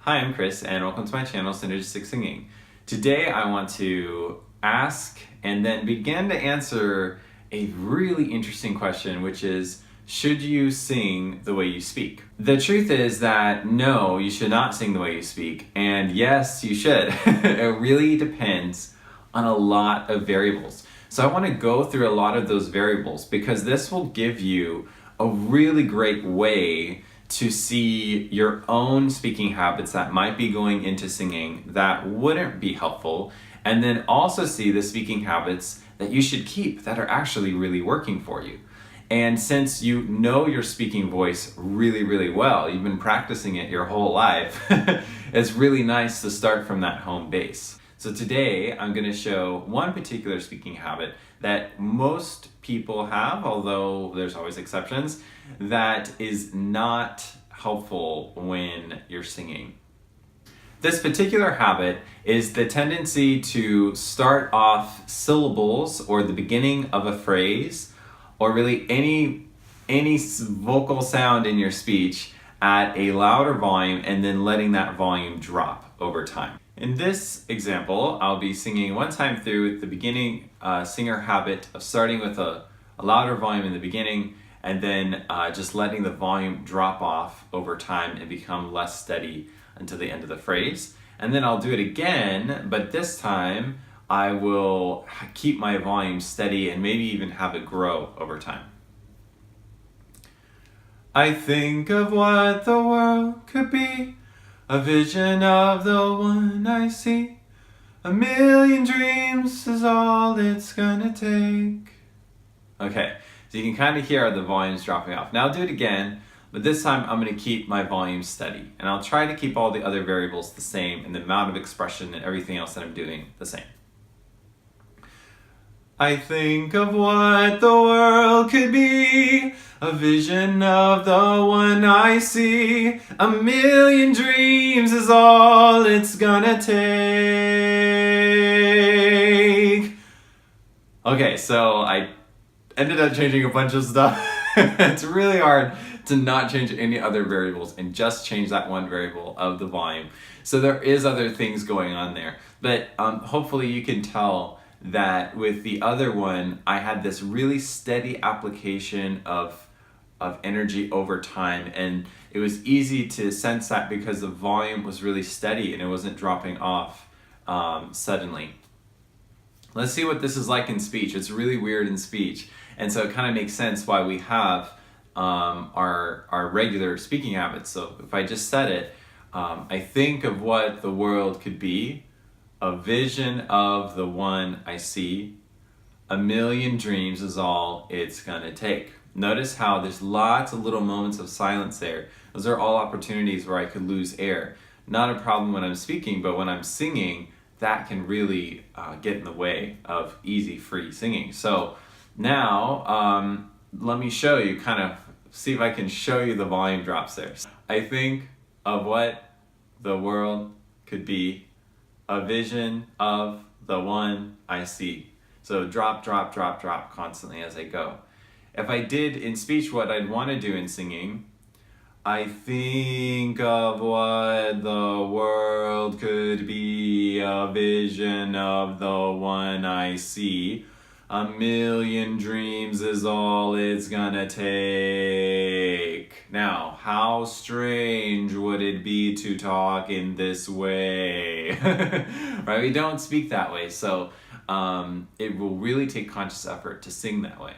Hi, I'm Chris, and welcome to my channel, Synergistic Singing. Today I want to ask and then begin to answer a really interesting question, which is, should you sing the way you speak? The truth is that no, you should not sing the way you speak, and yes, you should. It really depends on a lot of variables. So I want to go through a lot of those variables because this will give you a really great way to see your own speaking habits that might be going into singing that wouldn't be helpful, and then also see the speaking habits that you should keep that are actually really working for you. And since you know your speaking voice really, really well, you've been practicing it your whole life, it's really nice to start from that home base. So today I'm going to show one particular speaking habit that most people have, although there's always exceptions, that is not helpful when you're singing. This particular habit is the tendency to start off syllables or the beginning of a phrase or really any vocal sound in your speech at a louder volume and then letting that volume drop over time. In this example, I'll be singing one time through the beginning singer habit of starting with a louder volume in the beginning and then just letting the volume drop off over time and become less steady until the end of the phrase. And then I'll do it again, but this time I will keep my volume steady and maybe even have it grow over time. I think of what the world could be, a vision of the one I see. A million dreams is all it's gonna take. Okay, so you can kind of hear the volumes dropping off. Now I'll do it again, but this time I'm gonna keep my volume steady. And I'll try to keep all the other variables the same and the amount of expression and everything else that I'm doing the same. I think of what the world could be, a vision of the one I see. A million dreams is all it's gonna take. Okay, so I ended up changing a bunch of stuff. It's really hard to not change any other variables and just change that one variable of the volume. So there is other things going on there, but hopefully you can tell that with the other one, I had this really steady application of energy over time, and it was easy to sense that because the volume was really steady and it wasn't dropping off suddenly. Let's see what this is like in speech. It's really weird in speech, and so it kind of makes sense why we have our regular speaking habits. So if I just said it, I think of what the world could be, a vision of the one I see. A million dreams is all it's gonna take. Notice how there's lots of little moments of silence there. Those are all opportunities where I could lose air. Not a problem when I'm speaking, but when I'm singing, that can really get in the way of easy, free singing. So now, let me show you, kind of see if I can show you the volume drops there. I think of what the world could be, a vision of the one I see. So drop, drop, drop, drop constantly as I go. If I did in speech what I'd want to do in singing, I think of what the world could be, a vision of the one I see. A million dreams is all it's gonna take. Now, how strange would it be to talk in this way? Right? We don't speak that way, so it will really take conscious effort to sing that way.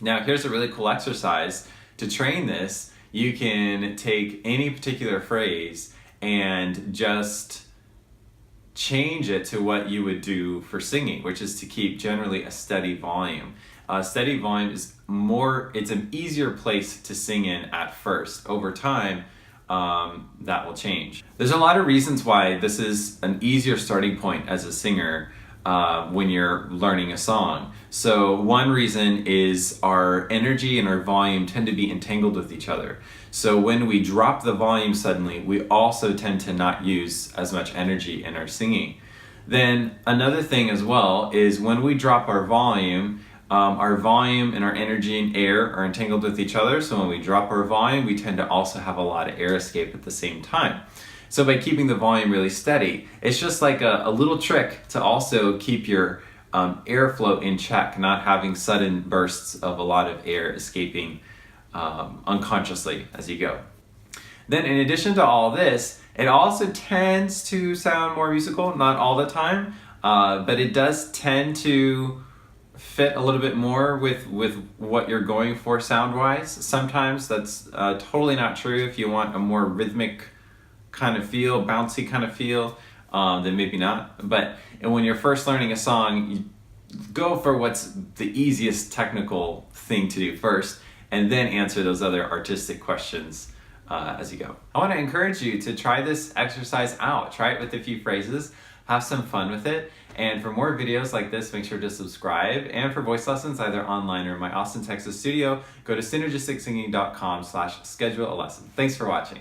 Now, here's a really cool exercise. To train this, you can take any particular phrase and just change it to what you would do for singing, which is to keep generally a steady volume. Steady volume is it's an easier place to sing in at first. Over time, that will change. There's a lot of reasons why this is an easier starting point as a singer when you're learning a song. So one reason is our energy and our volume tend to be entangled with each other. So when we drop the volume suddenly, we also tend to not use as much energy in our singing. Then another thing as well is when we drop our volume and our energy and air are entangled with each other. So when we drop our volume, we tend to also have a lot of air escape at the same time. So by keeping the volume really steady, it's just like a little trick to also keep your airflow in check, not having sudden bursts of a lot of air escaping unconsciously as you go. Then in addition to all this, it also tends to sound more musical, not all the time, but it does tend to fit a little bit more with what you're going for sound-wise. Sometimes that's totally not true. If you want a more rhythmic kind of feel, bouncy kind of feel, then maybe not. But when you're first learning a song, you go for what's the easiest technical thing to do first, and then answer those other artistic questions as you go. I want to encourage you to try this exercise out. Try it with a few phrases, have some fun with it, and for more videos like this, make sure to subscribe. And for voice lessons, either online or in my Austin, Texas studio, go to synergisticsinging.com/schedule a lesson. Thanks for watching.